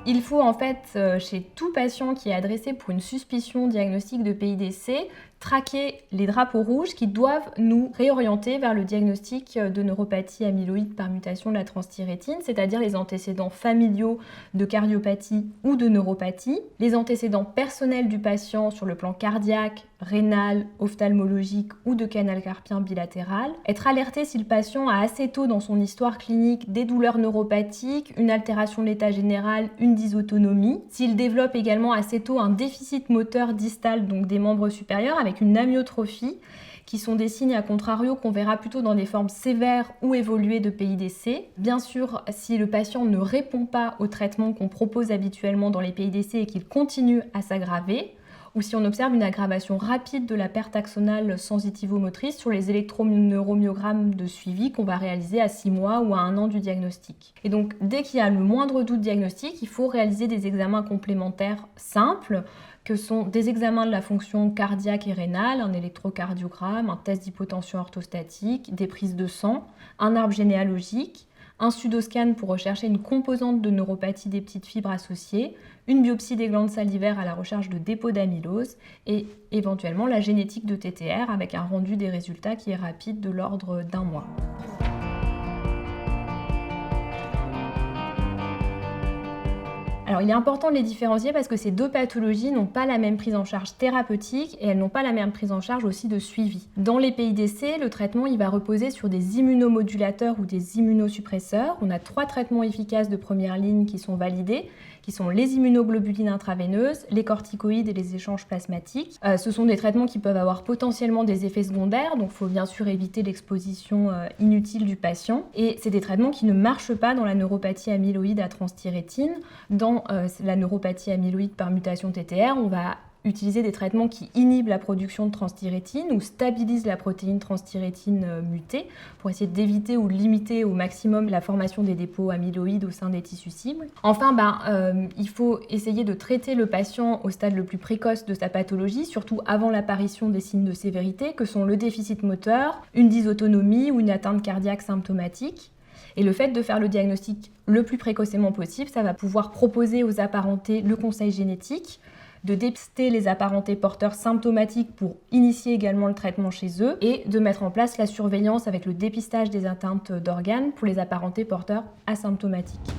Il faut en fait, chez tout patient qui est adressé pour une suspicion diagnostique de PIDC, traquer les drapeaux rouges qui doivent nous réorienter vers le diagnostic de neuropathie amyloïde par mutation de la transthyrétine, c'est-à-dire les antécédents familiaux de cardiopathie ou de neuropathie, les antécédents personnels du patient sur le plan cardiaque, rénal, ophtalmologique ou de canal carpien bilatéral, être alerté si le patient a assez tôt dans son histoire clinique des douleurs neuropathiques, une altération de l'état général, une dysautonomie, s'il développe également assez tôt un déficit moteur distal, donc des membres supérieurs, avec une amyotrophie, qui sont des signes à contrario qu'on verra plutôt dans des formes sévères ou évoluées de PIDC. Bien sûr, si le patient ne répond pas au traitement qu'on propose habituellement dans les PIDC et qu'il continue à s'aggraver, ou si on observe une aggravation rapide de la perte axonale sensitivo-motrice sur les électroneuromyogrammes de suivi qu'on va réaliser à 6 mois ou à 1 an du diagnostic. Et donc, dès qu'il y a le moindre doute diagnostique, il faut réaliser des examens complémentaires simples, que sont des examens de la fonction cardiaque et rénale, un électrocardiogramme, un test d'hypotension orthostatique, des prises de sang, un arbre généalogique, un pseudoscan pour rechercher une composante de neuropathie des petites fibres associées, une biopsie des glandes salivaires à la recherche de dépôt d'amylose et éventuellement la génétique de TTR avec un rendu des résultats qui est rapide de l'ordre d'1 mois. Alors, il est important de les différencier parce que ces deux pathologies n'ont pas la même prise en charge thérapeutique et elles n'ont pas la même prise en charge aussi de suivi. Dans les PIDC, le traitement il va reposer sur des immunomodulateurs ou des immunosuppresseurs. On a 3 traitements efficaces de première ligne qui sont validés, qui sont les immunoglobulines intraveineuses, les corticoïdes et les échanges plasmatiques. Ce sont des traitements qui peuvent avoir potentiellement des effets secondaires, donc il faut bien sûr éviter l'exposition inutile du patient. Et c'est des traitements qui ne marchent pas dans la neuropathie amyloïde à transthyrétine. Dans la neuropathie amyloïde par mutation TTR, on va utiliser des traitements qui inhibent la production de transthyrétine ou stabilisent la protéine transthyrétine mutée pour essayer d'éviter ou de limiter au maximum la formation des dépôts amyloïdes au sein des tissus cibles. Enfin, il faut essayer de traiter le patient au stade le plus précoce de sa pathologie, surtout avant l'apparition des signes de sévérité que sont le déficit moteur, une dysautonomie ou une atteinte cardiaque symptomatique. Et le fait de faire le diagnostic le plus précocement possible, ça va pouvoir proposer aux apparentés le conseil génétique, de dépister les apparentés porteurs symptomatiques pour initier également le traitement chez eux et de mettre en place la surveillance avec le dépistage des atteintes d'organes pour les apparentés porteurs asymptomatiques.